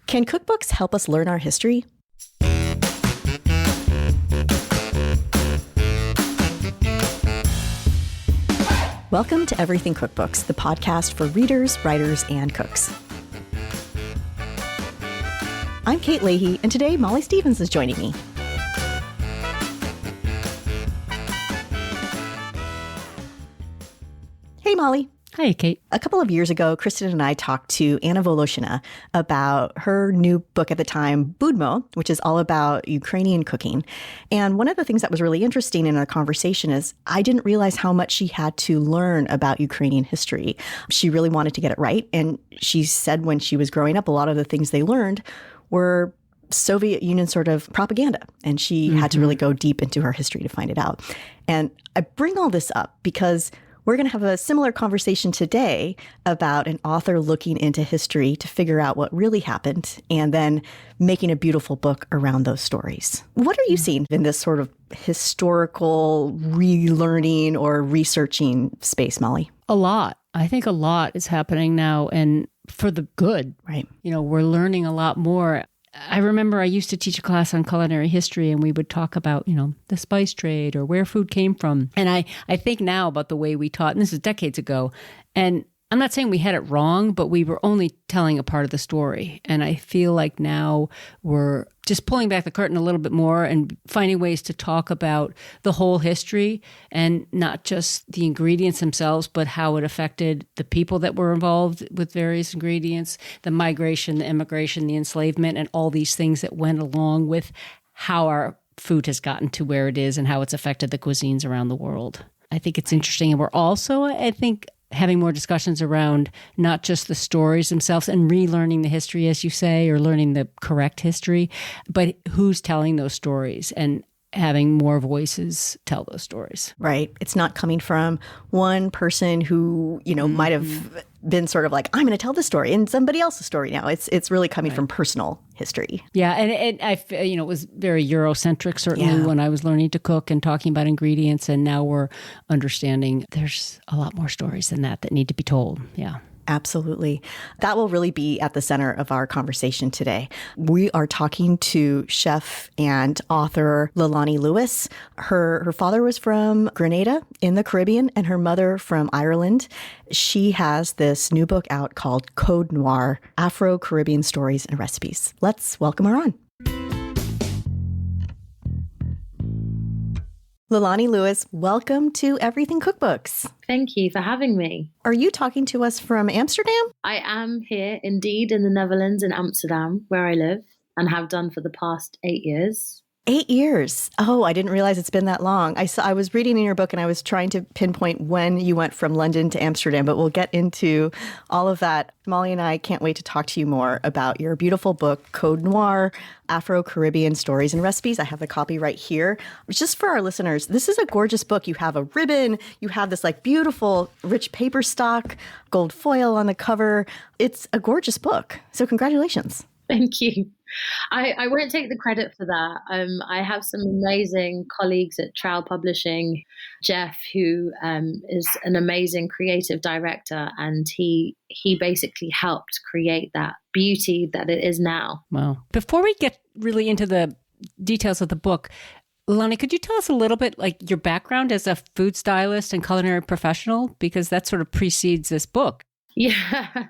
Can cookbooks help us learn our history? Welcome to Everything Cookbooks, the podcast for readers, writers, and cooks. I'm Kate Leahy, and today Molly Stevens is joining me. Hey, Molly. Hi, Kate. A couple of years ago, Kristen and I talked to Anna Voloshina about her new book at the time, Budmo, which is all about Ukrainian cooking. And one of the things that was really interesting in our conversation is I didn't realize how much she had to learn about Ukrainian history. She really wanted to get it right. And she said when she was growing up, a lot of the things they learned were Soviet Union sort of propaganda. And she had to really go deep into her history to find it out. And I bring all this up because we're going to have a similar conversation today about an author looking into history to figure out what really happened and then making a beautiful book around those stories. What are you seeing in this sort of historical relearning or researching space, Molly? A lot. I think a lot is happening now, and for the good. Right. You know, we're learning a lot more. I remember I used to teach a class on culinary history, and we would talk about, the spice trade or where food came from. And I think now about the way we taught, and this is decades ago, and I'm not saying we had it wrong, but we were only telling a part of the story. And I feel like now we're just pulling back the curtain a little bit more and finding ways to talk about the whole history and not just the ingredients themselves, but how it affected the people that were involved with various ingredients, the migration, the immigration, the enslavement, and all these things that went along with how our food has gotten to where it is and how it's affected the cuisines around the world. I think it's interesting. And we're also, I think, having more discussions around not just the stories themselves and relearning the history, as you say, or learning the correct history, but who's telling those stories and having more voices tell those stories. Right. It's not coming from one person who, might have been sort of like, I'm going to tell this story and somebody else's story now. It's really coming from personal history. Yeah. And it was very Eurocentric, certainly, when I was learning to cook and talking about ingredients. And now we're understanding there's a lot more stories than that need to be told. Yeah. Absolutely. That will really be at the center of our conversation today. We are talking to chef and author Lelani Lewis. Her father was from Grenada in the Caribbean and her mother from Ireland. She has this new book out called Code Noir, Afro-Caribbean Stories and Recipes. Let's welcome her on. Lelani Lewis, welcome to Everything Cookbooks. Thank you for having me. Are you talking to us from Amsterdam? I am here indeed in the Netherlands, in Amsterdam, where I live and have done for the past 8 years. 8 years. Oh, I didn't realize it's been that long. I was reading in your book and I was trying to pinpoint when you went from London to Amsterdam, but we'll get into all of that. Molly and I can't wait to talk to you more about your beautiful book, Code Noir, Afro-Caribbean Stories and Recipes. I have the copy right here. Just for our listeners, this is a gorgeous book. You have a ribbon. You have this beautiful, rich paper stock, gold foil on the cover. It's a gorgeous book. So congratulations. Thank you. I won't take the credit for that. I have some amazing colleagues at Trowel Publishing, Jeff, who is an amazing creative director, and he basically helped create that beauty that it is now. Wow. Before we get really into the details of the book, Lelani, could you tell us a little bit your background as a food stylist and culinary professional? Because that sort of precedes this book. Yeah,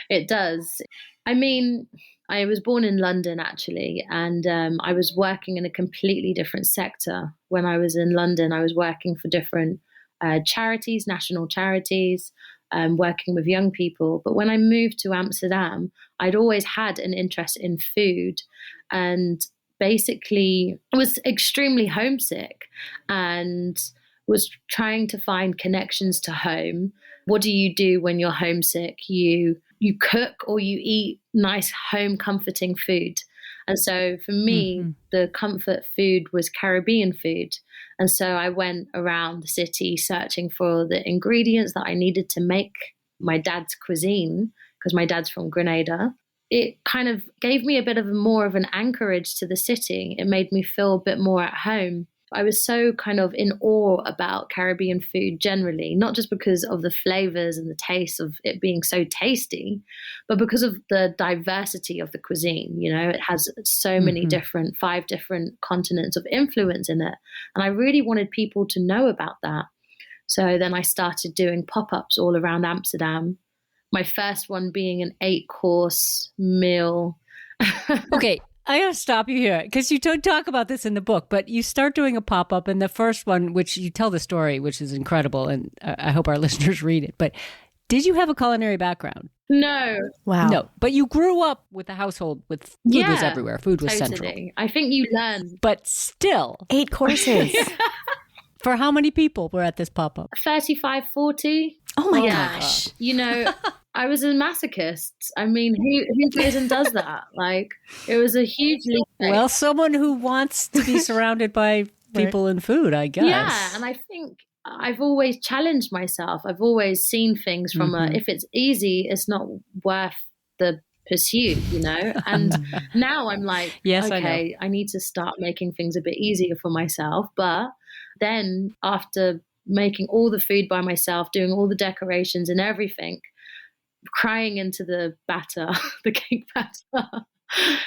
it does. I mean, I was born in London, actually, and I was working in a completely different sector. When I was in London, I was working for different charities, national charities, working with young people. But when I moved to Amsterdam, I'd always had an interest in food and basically was extremely homesick and was trying to find connections to home. What do you do when you're homesick? You cook or you eat nice home comforting food. And so for me, the comfort food was Caribbean food. And so I went around the city searching for the ingredients that I needed to make my dad's cuisine, because my dad's from Grenada. It kind of gave me a bit of more of an anchorage to the city. It made me feel a bit more at home. I was so kind of in awe about Caribbean food generally, not just because of the flavors and the taste of it being so tasty, but because of the diversity of the cuisine. You know, it has so many different, 5 different continents of influence in it. And I really wanted people to know about that. So then I started doing pop-ups all around Amsterdam. My first one being an 8-course meal. Okay. I gotta stop you here because you don't talk about this in the book, but you start doing a pop-up, and the first one, which you tell the story, which is incredible, and I hope our listeners read it. But did you have a culinary background? No. Wow. No, but you grew up with a household with food was everywhere. Food was central. I think you learn. But still. 8 courses. For how many people were at this pop-up? 35, 40. Oh my gosh. You know, I was a masochist. I mean, who goes and does that? Like, it was a huge leap. Well, someone who wants to be surrounded by people and food, I guess. Yeah, and I think I've always challenged myself. I've always seen things from if it's easy, it's not worth the pursuit, you know? And now I'm like, yes, okay, I need to start making things a bit easier for myself. But then after making all the food by myself, doing all the decorations and everything, crying into the batter, the cake batter,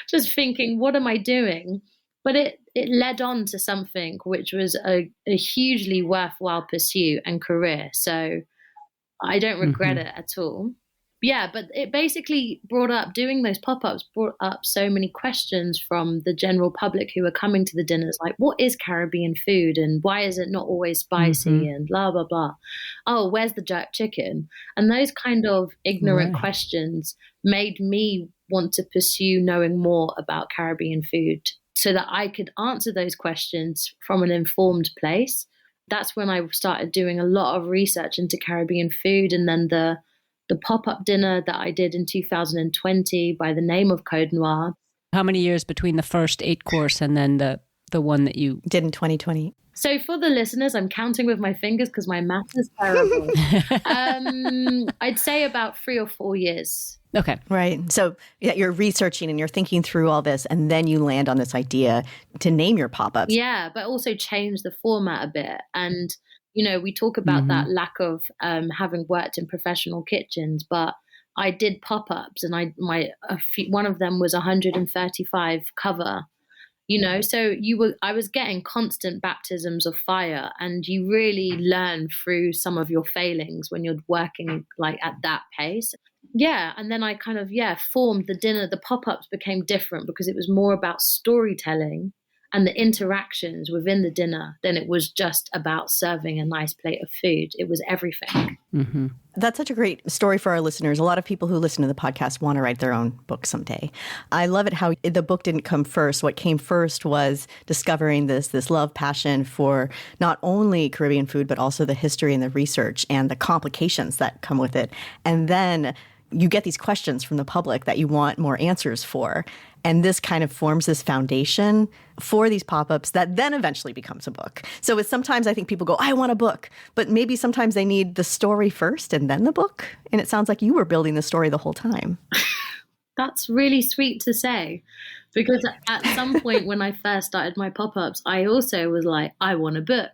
just thinking, what am I doing? But it led on to something which was a hugely worthwhile pursuit and career. So I don't regret it at all. Yeah, but it basically doing those pop-ups brought up so many questions from the general public who were coming to the dinners, like, what is Caribbean food and why is it not always spicy and blah, blah, blah. Oh, where's the jerk chicken? And those kind of ignorant questions made me want to pursue knowing more about Caribbean food so that I could answer those questions from an informed place. That's when I started doing a lot of research into Caribbean food, and then the pop-up dinner that I did in 2020 by the name of Code Noir. How many years between the first 8-course and then the one that you did in 2020? So for the listeners, I'm counting with my fingers because my math is terrible. I'd say about 3 or 4 years. Okay. Right. So you're researching and you're thinking through all this, and then you land on this idea to name your pop-ups. Yeah, but also change the format a bit. And you know, we talk about that lack of having worked in professional kitchens, but I did pop-ups, and one of them was 135 cover. You know, so I was getting constant baptisms of fire, and you really learn through some of your failings when you're working like at that pace. Yeah, and then I kind of formed the dinner. The pop-ups became different because it was more about storytelling and the interactions within the dinner than it was just about serving a nice plate of food. It was everything. That's such a great story for our listeners. A lot of people who listen to the podcast want to write their own book someday. I love it how the book didn't come first. What came first was discovering this love, passion for not only Caribbean food, but also the history and the research and the complications that come with it. And then you get these questions from the public that you want more answers for. And this kind of forms this foundation for these pop-ups that then eventually becomes a book. So it's sometimes I think people go, I want a book, but maybe sometimes they need the story first and then the book. And it sounds like you were building the story the whole time. That's really sweet to say, because at some point when I first started my pop-ups, I also was like, I want a book.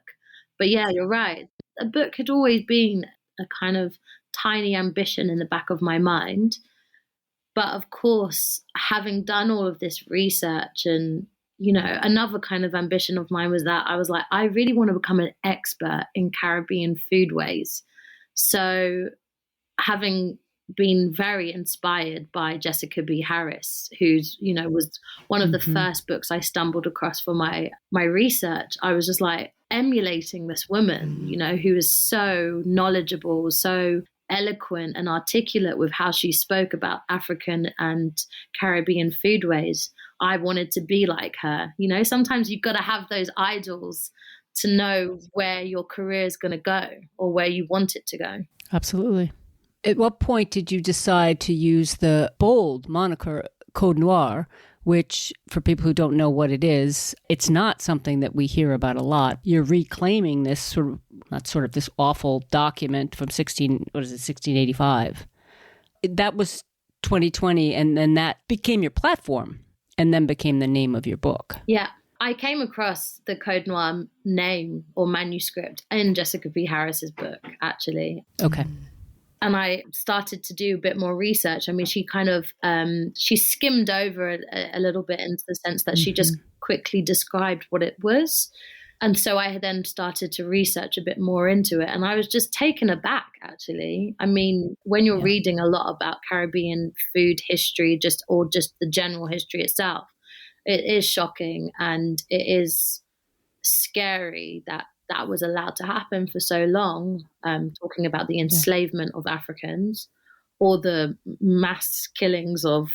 But yeah, you're right. A book had always been a kind of tiny ambition in the back of my mind. But of course, having done all of this research and, you know, another kind of ambition of mine was that I was like, I really want to become an expert in Caribbean foodways. So having been very inspired by Jessica B. Harris, who's, you know, was one of the first books I stumbled across for my research, I was just like emulating this woman, you know, who is so knowledgeable, so eloquent and articulate with how she spoke about African and Caribbean foodways. I wanted to be like her. You know, sometimes you've got to have those idols to know where your career is going to go or where you want it to go. Absolutely. At what point did you decide to use the bold moniker Code Noir, which, for people who don't know what it is, it's not something that we hear about a lot. You're reclaiming this this awful document from 1685. That was 2020, and then that became your platform and then became the name of your book. Yeah. I came across the Code Noir name or manuscript in Jessica B. Harris's book, actually. Okay. And I started to do a bit more research. I mean, she kind of, she skimmed over a little bit into the sense that she just quickly described what it was. And so I then started to research a bit more into it. And I was just taken aback, actually. I mean, when you're reading a lot about Caribbean food history, just the general history itself, it is shocking and it is scary that that was allowed to happen for so long, talking about the enslavement of Africans or the mass killings of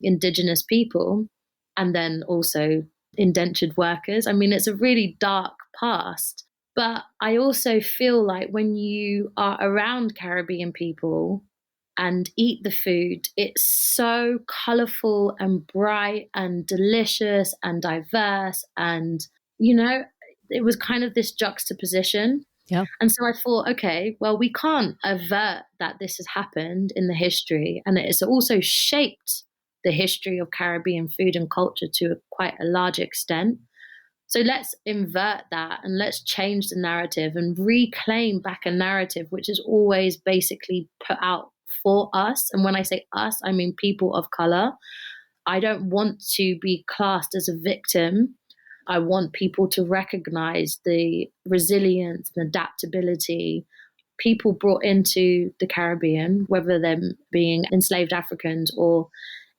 indigenous people, and then also indentured workers. I mean, it's a really dark past. But I also feel like when you are around Caribbean people and eat the food, it's so colorful and bright and delicious and diverse. And, you know, it was kind of this juxtaposition. Yeah. And so I thought, okay, well, we can't avert that this has happened in the history. And it has also shaped the history of Caribbean food and culture to quite a large extent. So let's invert that and let's change the narrative and reclaim back a narrative which is always basically put out for us. And when I say us, I mean people of color. I don't want to be classed as a victim. I want people to recognize the resilience and adaptability people brought into the Caribbean, whether them being enslaved Africans or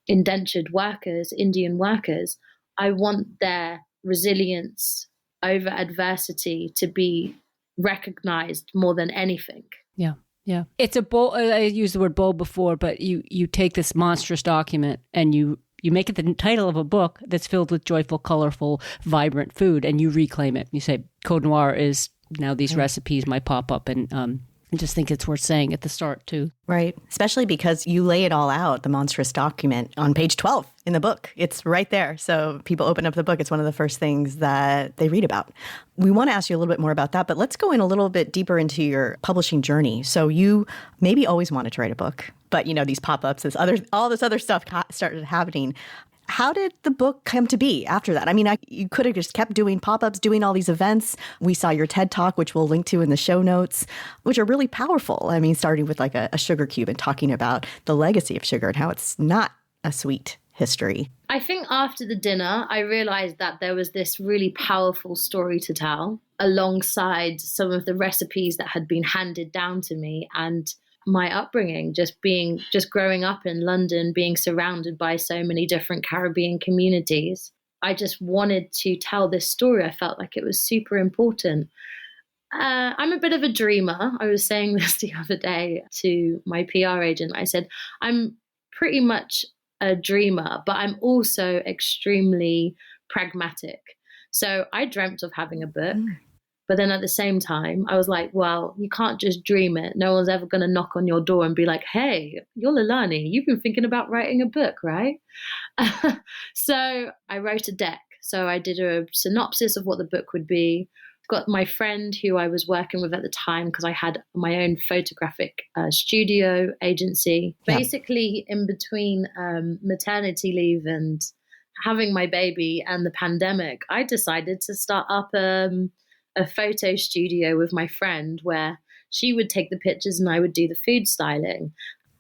indentured workers, Indian workers. I want their resilience over adversity to be recognized more than anything. Yeah. Yeah. It's a bold, I used the word bold before, but you take this monstrous document and you make it the title of a book that's filled with joyful, colorful, vibrant food, and you reclaim it. You say Code Noir is now these recipes might pop up, and I just think it's worth saying at the start too. Right. Especially because you lay it all out, the monstrous document, on page 12 in the book. It's right there. So people open up the book. It's one of the first things that they read about. We want to ask you a little bit more about that, but let's go in a little bit deeper into your publishing journey. So you maybe always wanted to write a book, but these pop-ups, all this other stuff started happening. How did the book come to be after that? I mean, you could have just kept doing pop-ups, doing all these events. We saw your TED Talk, which we'll link to in the show notes, which are really powerful. I mean, starting with like a sugar cube and talking about the legacy of sugar and how it's not a sweet history. I think after the dinner, I realized that there was this really powerful story to tell alongside some of the recipes that had been handed down to me and my upbringing, just growing up in London, being surrounded by so many different Caribbean communities. I just wanted to tell this story. I felt like it was super important. I'm a bit of a dreamer. I was saying this the other day to my PR agent. I said, I'm pretty much a dreamer, but I'm also extremely pragmatic. So I dreamt of having a book. But then at the same time, I was like, well, you can't just dream it. No one's ever going to knock on your door and be like, hey, you're Lelani. You've been thinking about writing a book, right? So I wrote a deck. So I did a synopsis of what the book would be. Got my friend who I was working with at the time, because I had my own photographic studio agency. Yeah. Basically, in between maternity leave and having my baby and the pandemic, I decided to start up a photo studio with my friend where she would take the pictures and I would do the food styling.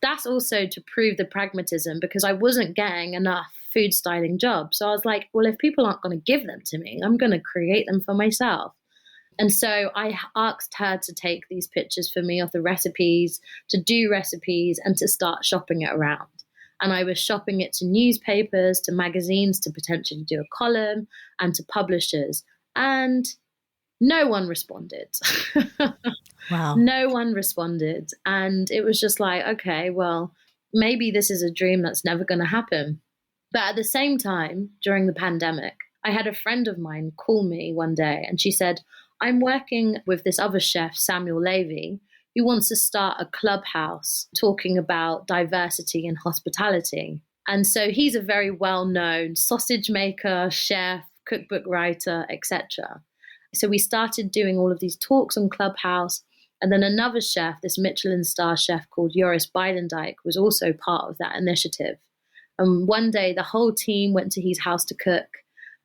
That's also to prove the pragmatism, because I wasn't getting enough food styling jobs. So I was like, well, if people aren't going to give them to me, I'm going to create them for myself. And so I asked her to take these pictures for me of the recipes, to do recipes, and to start shopping it around. And I was shopping it to newspapers, to magazines, to potentially do a column, and to publishers. And no one responded. Wow. No one responded. And it was just like, okay, well, maybe this is a dream that's never going to happen. But at the same time, during the pandemic, I had a friend of mine call me one day and she said, I'm working with this other chef, Samuel Levy, who wants to start a clubhouse talking about diversity in hospitality. And so he's a very well-known sausage maker, chef, cookbook writer, etc. So we started doing all of these talks on Clubhouse. And then another chef, this Michelin star chef called Joris Beidendijk, was also part of that initiative. And one day the whole team went to his house to cook.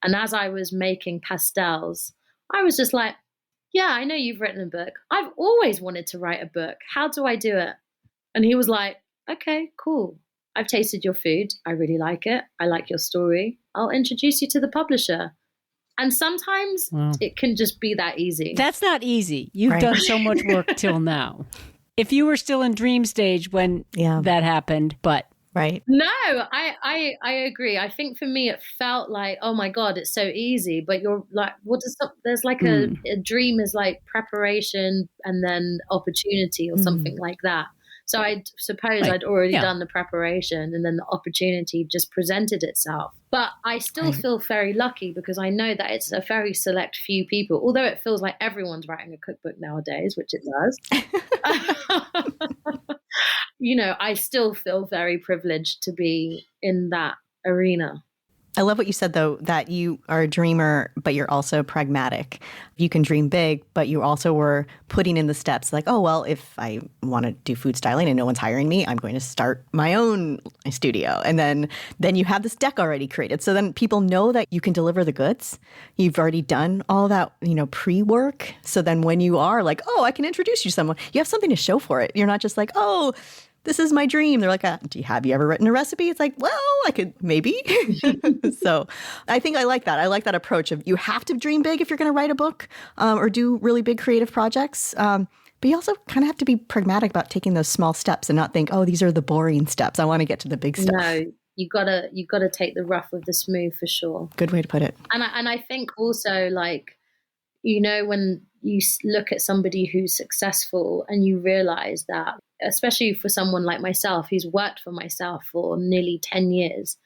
And as I was making pastels, I was just like, yeah, I know you've written a book. I've always wanted to write a book. How do I do it? And he was like, okay, cool. I've tasted your food. I really like it. I like your story. I'll introduce you to the publisher. And sometimes it can just be that easy. That's not easy. You've done so much work till now. If you were still in dream stage when that happened, but... Right. No, I agree. I think for me, it felt like, oh my God, it's so easy. But you're like, there's like a dream is like preparation and then opportunity or something like that. So I suppose I'd already done the preparation and then the opportunity just presented itself. But I still feel very lucky because I know that it's a very select few people, although it feels like everyone's writing a cookbook nowadays, which it does. You know, I still feel very privileged to be in that arena. I love what you said, though, that you are a dreamer, but you're also pragmatic. You can dream big, but you also were putting in the steps like, oh, well, if I want to do food styling and no one's hiring me, I'm going to start my own studio. And then you have this deck already created. So then people know that you can deliver the goods. You've already done all that, pre-work. So then when you are like, oh, I can introduce you to someone, you have something to show for it. You're not just like, oh, this is my dream. They're like, have you ever written a recipe? It's like, well, I could maybe. So I think I like that. I like that approach of you have to dream big if you're going to write a book or do really big creative projects. But you also kind of have to be pragmatic about taking those small steps and not think, oh, these are the boring steps. I want to get to the big stuff. No, you gotta take the rough with the smooth for sure. Good way to put it. And I think also like, when you look at somebody who's successful and you realize that, especially for someone like myself, who's worked for myself for nearly 10 years,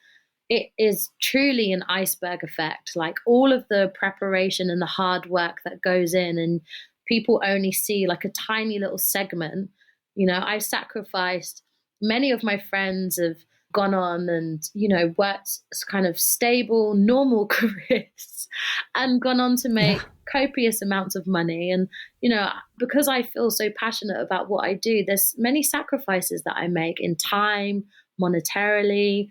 it is truly an iceberg effect. Like all of the preparation and the hard work that goes in, and people only see like a tiny little segment. I've sacrificed. Many of my friends have gone on and, worked kind of stable, normal careers and gone on to make copious amounts of money. And, because I feel so passionate about what I do, there's many sacrifices that I make in time, monetarily,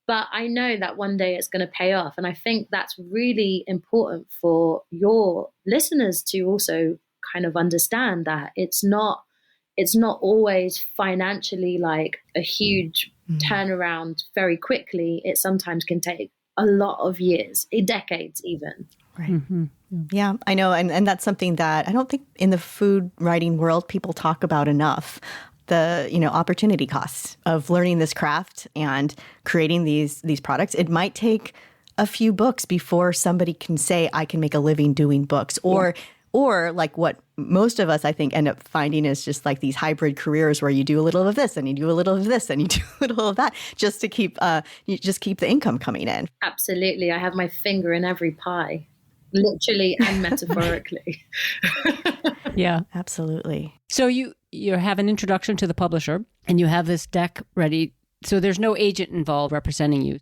but I know that one day it's going to pay off. And I think that's really important for your listeners to also kind of understand that it's not always financially like a huge turnaround very quickly. It sometimes can take a lot of years, decades even. Right. Mm-hmm. Yeah, I know. And that's something that I don't think in the food writing world people talk about enough. The, opportunity costs of learning this craft and creating these products. It might take a few books before somebody can say, I can make a living doing books. Or like what most of us, I think, end up finding is just like these hybrid careers where you do a little of this and you do a little of this and you do a little of that just to keep the income coming in. Absolutely. I have my finger in every pie, literally and metaphorically. Yeah, absolutely. So you have an introduction to the publisher and you have this deck ready. So there's no agent involved representing you.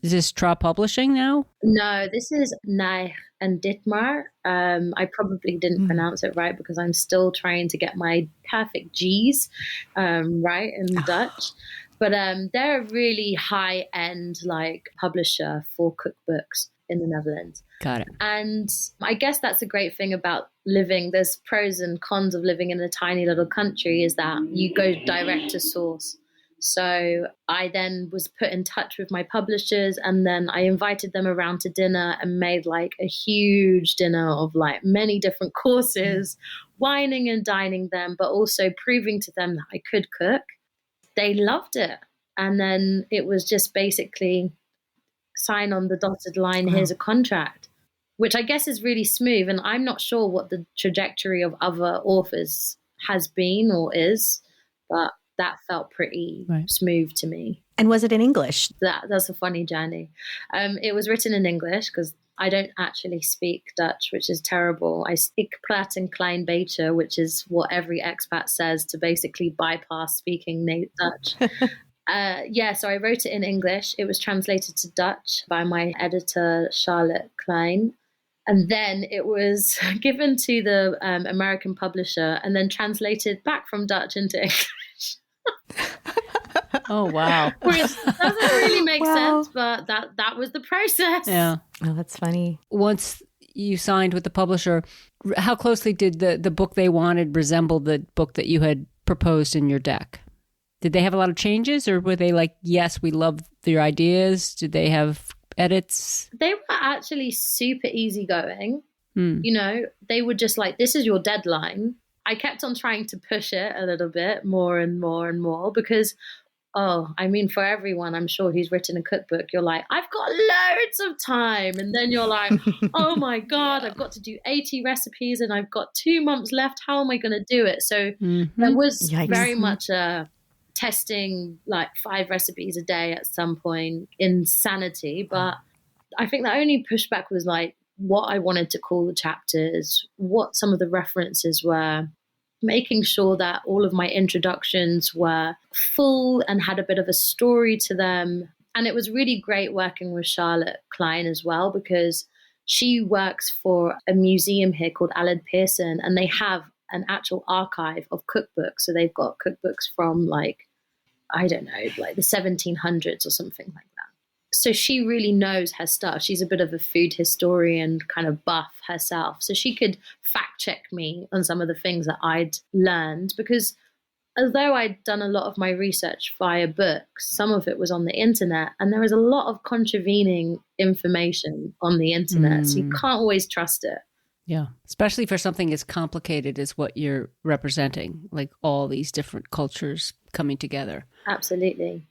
Is this Tra Publishing now? No, this is Nair and Ditmar. I probably didn't pronounce it right because I'm still trying to get my perfect G's right in Dutch. But they're a really high-end like publisher for cookbooks in the Netherlands. Got it. And I guess that's a great thing about living. There's pros and cons of living in a tiny little country is that you go direct to source. So I then was put in touch with my publishers and then I invited them around to dinner and made like a huge dinner of like many different courses, wining and dining them, but also proving to them that I could cook. They loved it. And then it was just basically sign on the dotted line, here's a contract, which I guess is really smooth. And I'm not sure what the trajectory of other authors has been or is, but that felt pretty smooth to me. And was it in English? That's a funny journey. It was written in English because I don't actually speak Dutch, which is terrible. I speak Plat and Klein Beetje, which is what every expat says to basically bypass speaking Dutch. So I wrote it in English. It was translated to Dutch by my editor, Charlotte Klein. And then it was given to the American publisher and then translated back from Dutch into English. Oh, wow. Which doesn't really make Wow. sense, but that was the process. Yeah. Oh, that's funny. Once you signed with the publisher, how closely did the book they wanted resemble the book that you had proposed in your deck? Did they have a lot of changes, or were they like, yes, we love your ideas? Did they have edits? They were actually super easygoing. Hmm. You know, they were just like, this is your deadline. I kept on trying to push it a little bit more and more and more because, for everyone, I'm sure who's written a cookbook, you're like, I've got loads of time. And then you're like, oh my God, I've got to do 80 recipes and I've got 2 months left. How am I going to do it? So there was Yikes. very much a testing like 5 recipes a day at some point, insanity. But I think the only pushback was like what I wanted to call the chapters, what some of the references were, making sure that all of my introductions were full and had a bit of a story to them. And it was really great working with Charlotte Klein as well, because she works for a museum here called Allard Pearson, and they have an actual archive of cookbooks. So they've got cookbooks from like the 1700s or something like that. So she really knows her stuff. She's a bit of a food historian kind of buff herself. So she could fact check me on some of the things that I'd learned, because although I'd done a lot of my research via books, some of it was on the internet, and there was a lot of contravening information on the internet. So you can't always trust it. Yeah, especially for something as complicated as what you're representing, like all these different cultures coming together. Absolutely.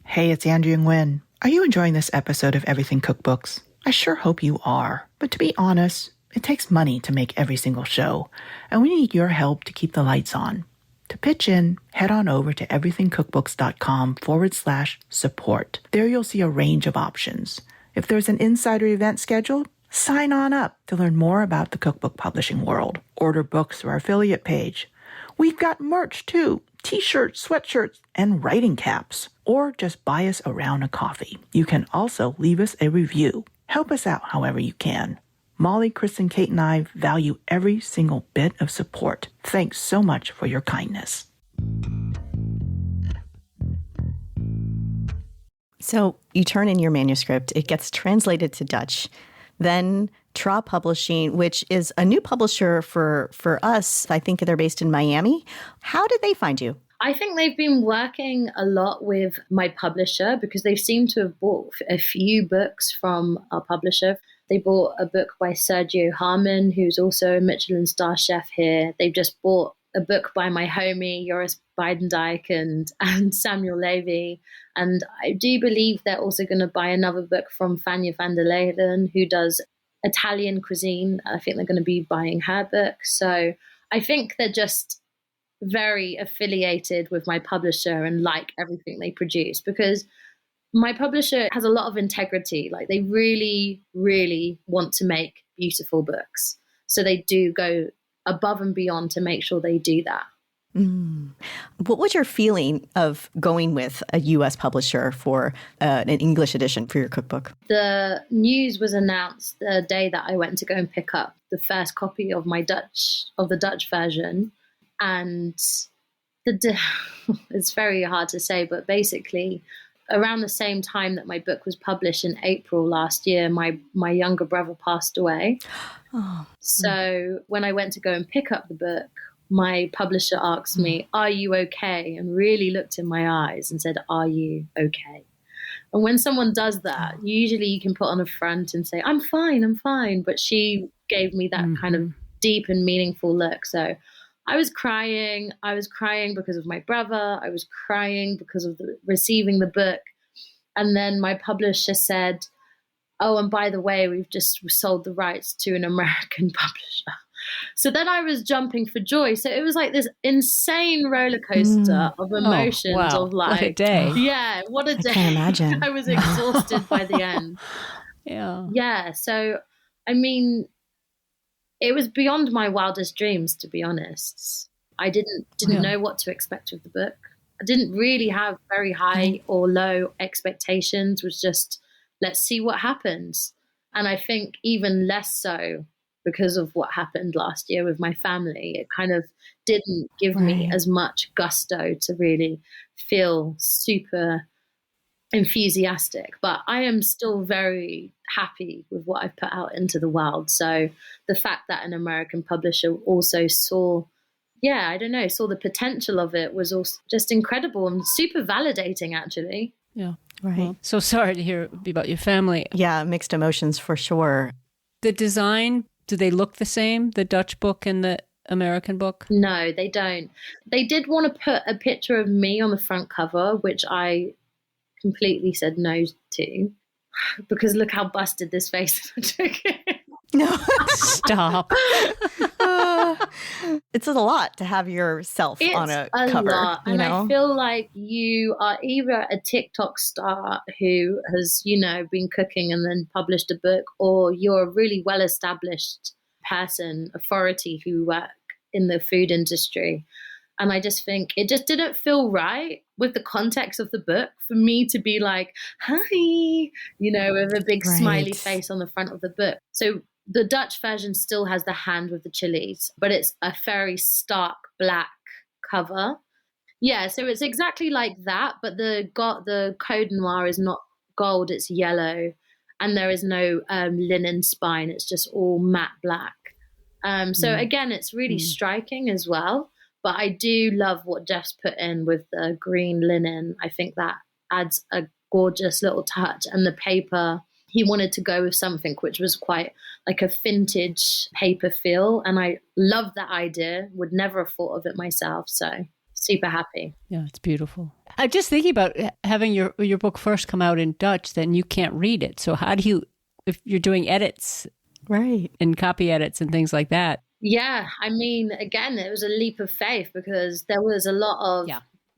Hey, it's Andrea Nguyen. Are you enjoying this episode of Everything Cookbooks? I sure hope you are. But to be honest, it takes money to make every single show, and we need your help to keep the lights on. To pitch in, head on over to everythingcookbooks.com/support. There you'll see a range of options. If there's an insider event scheduled, sign on up to learn more about the cookbook publishing world. Order books through our affiliate page. We've got merch too, t-shirts, sweatshirts, and writing caps. Or just buy us a round of coffee. You can also leave us a review. Help us out however you can. Molly, Kristen, Kate, and I value every single bit of support. Thanks so much for your kindness. So you turn in your manuscript, it gets translated to Dutch. Then Tra Publishing, which is a new publisher for us, I think they're based in Miami. How did they find you? I think they've been working a lot with my publisher because they seem to have bought a few books from our publisher. They bought a book by Sergio Harmon, who's also a Michelin star chef here. They've just bought a book by my homie, Joris Beidendijk and Samuel Levy. And I do believe they're also going to buy another book from Fania van der Leyden, who does Italian cuisine. I think they're going to be buying her book. So I think they're just very affiliated with my publisher and like everything they produce, because my publisher has a lot of integrity. Like they really, really want to make beautiful books. So they do go above and beyond to make sure they do that. What was your feeling of going with a U.S. publisher for an English edition for your cookbook? The news was announced the day that I went to go and pick up the first copy of the Dutch version. And it's very hard to say, but basically around the same time that my book was published in April last year, my younger brother passed away. So when I went to go and pick up the book, my publisher asked me, "Are you okay?" and really looked in my eyes and said, "Are you okay?" And when someone does that, usually you can put on a front and say, I'm fine. But she gave me that kind of deep and meaningful look. So I was crying. I was crying because of my brother. I was crying because of receiving the book. And then my publisher said, "Oh, and by the way, we've just sold the rights to an American publisher." So then I was jumping for joy. So it was like this insane roller coaster of emotions of like, what a day. Yeah, what a day. I can't imagine. I was exhausted by the end. Yeah. Yeah. So, I mean, it was beyond my wildest dreams, to be honest. I didn't know what to expect with the book. I didn't really have very high or low expectations. It was just, let's see what happens. And I think even less so because of what happened last year with my family. It kind of didn't give me as much gusto to really feel super enthusiastic, but I am still very happy with what I've put out into the world. So the fact that an American publisher also saw the potential of it was also just incredible and super validating, actually. Yeah. Right. Well, so sorry to hear about your family. Yeah, mixed emotions for sure. The design, do they look the same, the Dutch book and the American book? No, they don't. They did want to put a picture of me on the front cover, which I completely said no to, because look how busted this face took. No, Stop. It's a lot to have yourself on a cover. Lot. And I feel like you are either a TikTok star who has, been cooking and then published a book, or you're a really well-established person, authority who work in the food industry. And I just think it just didn't feel right with the context of the book for me to be like, hi, with a big smiley face on the front of the book. So the Dutch version still has the hand with the chilies, but it's a very stark black cover. Yeah, so it's exactly like that, but the Code Noir is not gold, it's yellow. And there is no linen spine. It's just all matte black. So again, it's really striking as well. But I do love what Jeff's put in with the green linen. I think that adds a gorgeous little touch. And the paper, he wanted to go with something which was quite like a vintage paper feel. And I love that idea. Would never have thought of it myself. So super happy. Yeah, it's beautiful. I'm just thinking about having your book first come out in Dutch, then you can't read it. So how do you, if you're doing edits and copy edits and things like that? Yeah, I mean, again, it was a leap of faith because there was a lot of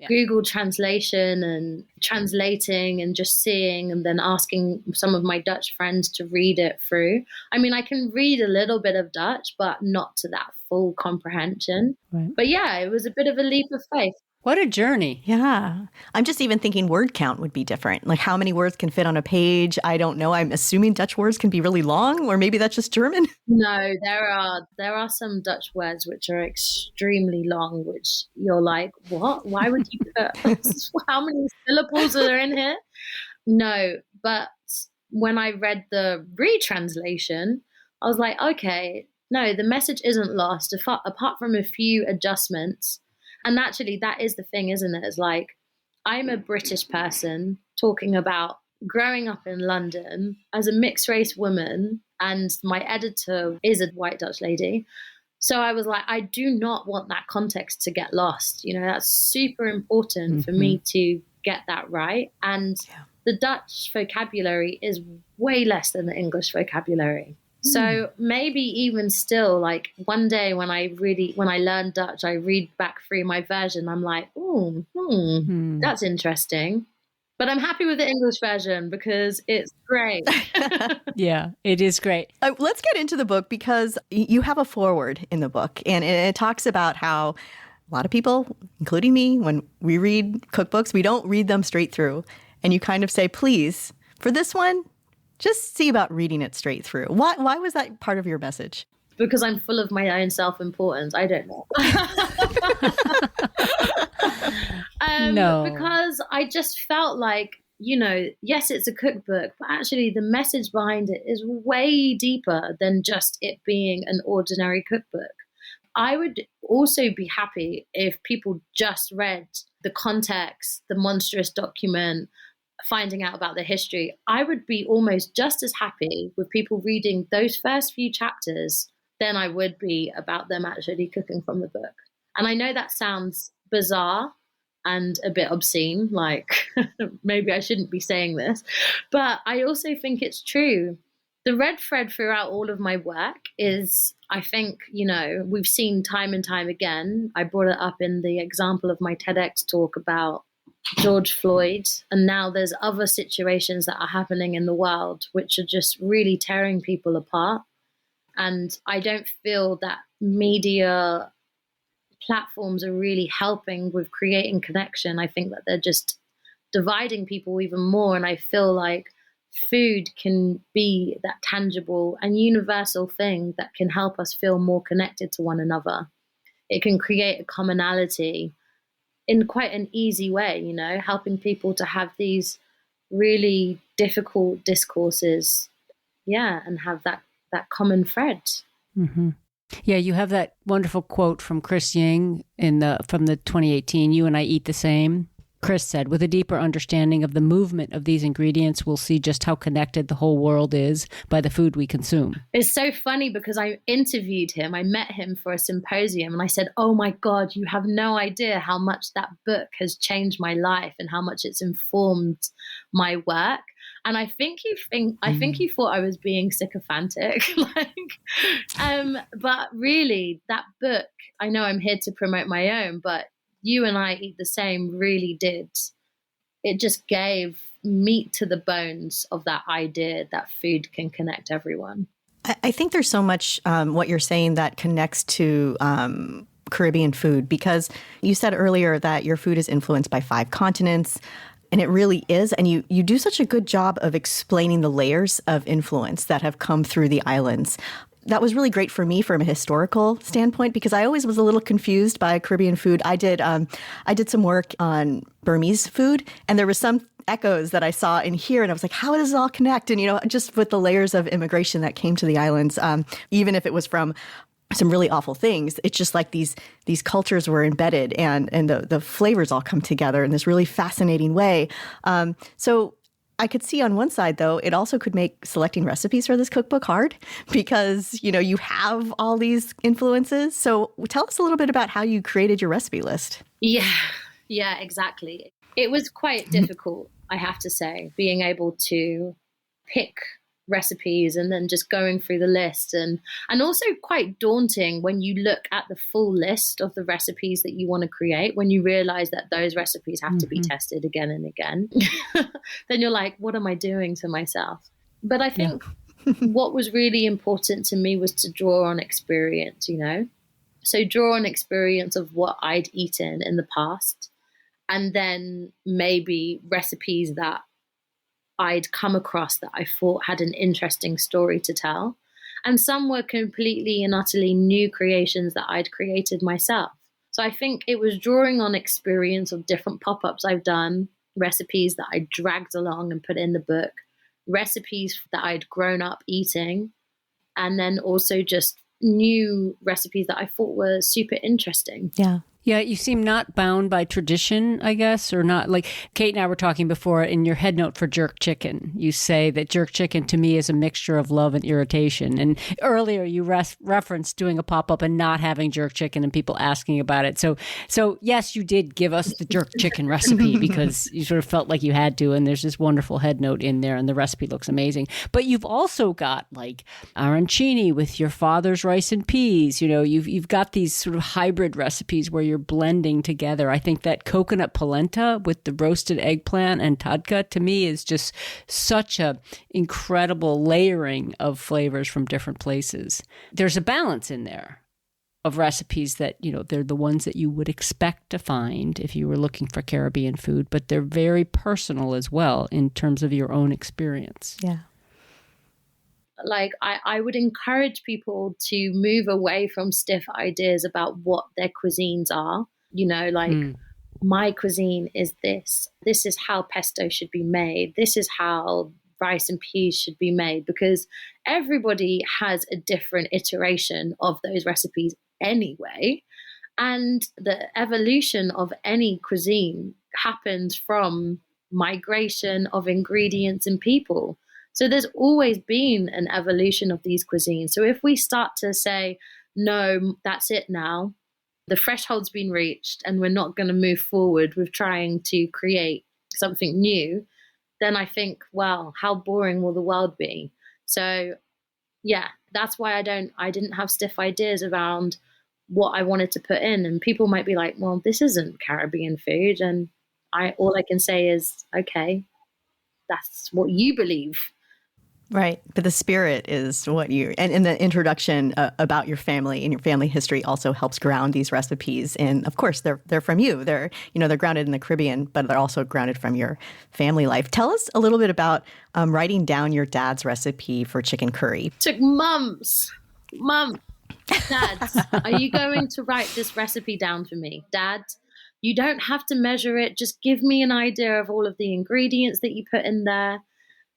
Google translation and translating and just seeing and then asking some of my Dutch friends to read it through. I mean, I can read a little bit of Dutch, but not to that full comprehension. Right. But yeah, it was a bit of a leap of faith. What a journey. Yeah. I'm just even thinking word count would be different. Like how many words can fit on a page? I don't know. I'm assuming Dutch words can be really long, or maybe that's just German. No, there are some Dutch words which are extremely long, which you're like, what? Why would you put how many syllables are in here? No, but when I read the retranslation, I was like, okay, no, the message isn't lost apart from a few adjustments. And actually, that is the thing, isn't it? It's like, I'm a British person talking about growing up in London as a mixed race woman, and my editor is a white Dutch lady. So I was like, I do not want that context to get lost. That's super important for me to get that right. And the Dutch vocabulary is way less than the English vocabulary. So maybe even still, like one day when I learn Dutch, I read back through my version. I'm like, that's interesting. But I'm happy with the English version because it's great. Yeah, it is great. Let's get into the book because you have a foreword in the book. And it talks about how a lot of people, including me, when we read cookbooks, we don't read them straight through. And you kind of say, please, for this one, just see about reading it straight through. Why was that part of your message? Because I'm full of my own self-importance. I don't know. No. Because I just felt like, yes, it's a cookbook, but actually the message behind it is way deeper than just it being an ordinary cookbook. I would also be happy if people just read the context, the monstrous document, finding out about the history. I would be almost just as happy with people reading those first few chapters than I would be about them actually cooking from the book. And I know that sounds bizarre and a bit obscene, like maybe I shouldn't be saying this, but I also think it's true. The red thread throughout all of my work is, I think, we've seen time and time again. I brought it up in the example of my TEDx talk about George Floyd, and now there's other situations that are happening in the world which are just really tearing people apart. And I don't feel that media platforms are really helping with creating connection. I think that they're just dividing people even more. And I feel like food can be that tangible and universal thing that can help us feel more connected to one another. It can create a commonality in quite an easy way, you know, helping people to have these really difficult discourses, and have that common thread. Mm-hmm. Yeah, you have that wonderful quote from Chris Ying from the 2018, "You and I eat the same." Chris said, "With a deeper understanding of the movement of these ingredients, we'll see just how connected the whole world is by the food we consume." It's so funny because I interviewed him. I met him for a symposium and I said, "Oh my God, you have no idea how much that book has changed my life and how much it's informed my work." And I think he thought I was being sycophantic. But really, that book, I know I'm here to promote my own, but You and I Eat the Same really did. It just gave meat to the bones of that idea that food can connect everyone. I think there's so much what you're saying that connects to Caribbean food, because you said earlier that your food is influenced by 5 continents. And it really is. And you do such a good job of explaining the layers of influence that have come through the islands. That was really great for me from a historical standpoint, because I always was a little confused by Caribbean food. I did some work on Burmese food, and there was some echoes that I saw in here, and I was like, how does it all connect? And, just with the layers of immigration that came to the islands, even if it was from some really awful things, it's just like these cultures were embedded, and the flavors all come together in this really fascinating way. So I could see on one side, though, it also could make selecting recipes for this cookbook hard, because, you have all these influences. So tell us a little bit about how you created your recipe list. Yeah, exactly. It was quite difficult, I have to say, being able to pick recipes and then just going through the list, and also quite daunting when you look at the full list of the recipes that you want to create, when you realize that those recipes have to be tested again and again. Then you're like, what am I doing to myself? But I think what was really important to me was to draw on experience, so draw on experience of what I'd eaten in the past, and then maybe recipes that I'd come across that I thought had an interesting story to tell. And some were completely and utterly new creations that I'd created myself. So I think it was drawing on experience of different pop-ups I've done, recipes that I dragged along and put in the book, recipes that I'd grown up eating, and then also just new recipes that I thought were super interesting. Yeah, you seem not bound by tradition, I guess, or not. Like Kate and I were talking before, in your head note for jerk chicken, you say that jerk chicken to me is a mixture of love and irritation. And earlier you referenced doing a pop-up and not having jerk chicken and people asking about it. So yes, you did give us the jerk chicken recipe because you sort of felt like you had to. And there's this wonderful head note in there and the recipe looks amazing. But you've also got like arancini with your father's rice and peas. You've got these sort of hybrid recipes where you're blending together. I think that coconut polenta with the roasted eggplant and tadka to me is just such a incredible layering of flavors from different places. There's a balance in there of recipes that, they're the ones that you would expect to find if you were looking for Caribbean food, but they're very personal as well in terms of your own experience. Yeah. Like I would encourage people to move away from stiff ideas about what their cuisines are. My cuisine is this. This is how pesto should be made. This is how rice and peas should be made, because everybody has a different iteration of those recipes anyway. And the evolution of any cuisine happens from migration of ingredients and people. So there's always been an evolution of these cuisines. So if we start to say, no, that's it now, the threshold's been reached and we're not going to move forward with trying to create something new, then I think, well, how boring will the world be? So yeah, that's why I didn't have stiff ideas around what I wanted to put in. And people might be like, well, this isn't Caribbean food. And all I can say is, okay, that's what you believe. Right. But the spirit is what and in the introduction about your family and your family history also helps ground these recipes. And of course, they're from you. They're grounded in the Caribbean, but they're also grounded from your family life. Tell us a little bit about writing down your dad's recipe for chicken curry. Took months. Dad, are you going to write this recipe down for me? Dad, you don't have to measure it. Just give me an idea of all of the ingredients that you put in there.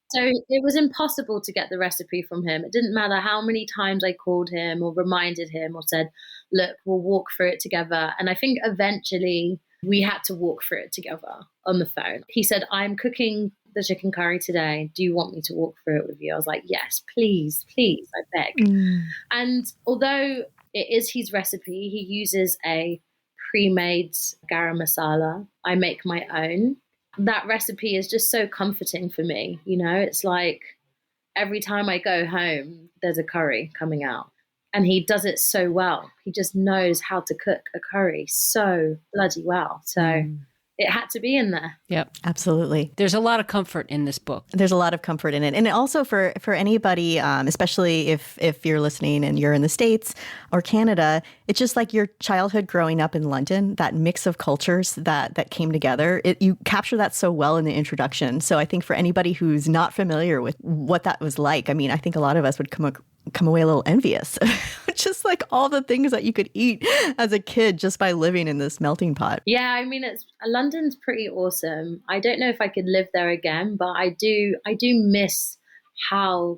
So it was impossible to get the recipe from him. It didn't matter how many times I called him or reminded him or said, look, we'll walk through it together. And I think eventually we had to walk through it together on the phone. He said, I'm cooking the chicken curry today. Do you want me to walk through it with you? I was like, yes, please, I beg. And although it is his recipe, he uses a pre-made garam masala. I make my own. That recipe is just so comforting for me. It's like every time I go home, there's a curry coming out. And he does it so well. He just knows how to cook a curry so bloody well. So it had to be in there. Yep. Absolutely. There's a lot of comfort in this book. There's a lot of comfort in it. And also for anybody, especially if you're listening and you're in the States or Canada, it's just like your childhood growing up in London, that mix of cultures that came together. You capture that so well in the introduction. So I think for anybody who's not familiar with what that was like, I mean, I think a lot of us would come away a little envious. Just like all the things that you could eat as a kid just by living in this melting pot. Yeah, I mean, London's pretty awesome. I don't know if I could live there again, but I do miss how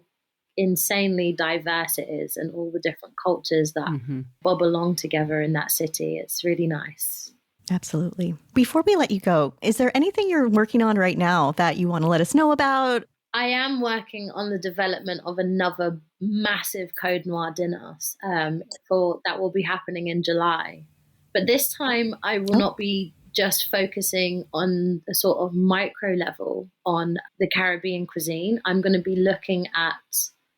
insanely diverse it is and all the different cultures that bob along together in that city. It's really nice. Absolutely. Before we let you go, is there anything you're working on right now that you want to let us know about? I am working on the development of another massive Code Noir dinner that will be happening in July. But this time I will not be just focusing on a sort of micro level on the Caribbean cuisine. I'm going to be looking at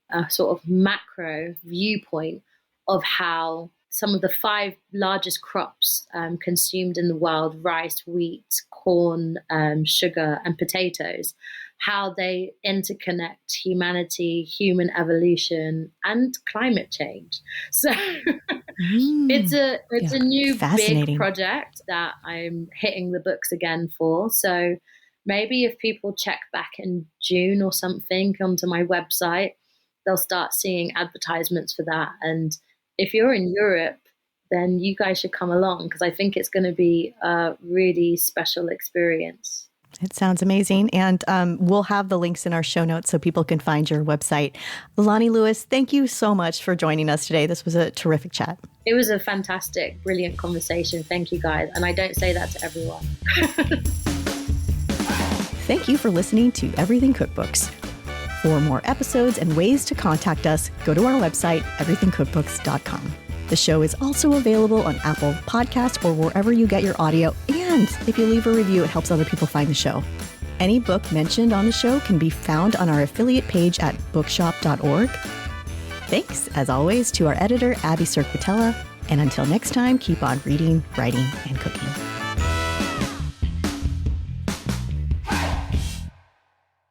a sort of macro viewpoint of how some of the 5 largest crops consumed in the world, rice, wheat, corn, sugar, and potatoes, how they interconnect humanity, human evolution, and climate change. So it's a new big project that I'm hitting the books again for. So maybe if people check back in June or something onto my website, they'll start seeing advertisements for that. And if you're in Europe, then you guys should come along because I think it's going to be a really special experience. It sounds amazing. And we'll have the links in our show notes so people can find your website. Lelani Lewis, thank you so much for joining us today. This was a terrific chat. It was a fantastic, brilliant conversation. Thank you, guys. And I don't say that to everyone. Thank you for listening to Everything Cookbooks. For more episodes and ways to contact us, go to our website, everythingcookbooks.com. The show is also available on Apple Podcasts or wherever you get your audio. And if you leave a review, it helps other people find the show. Any book mentioned on the show can be found on our affiliate page at bookshop.org. Thanks, as always, to our editor, Abby Cirque-Patella. And until next time, keep on reading, writing, and cooking.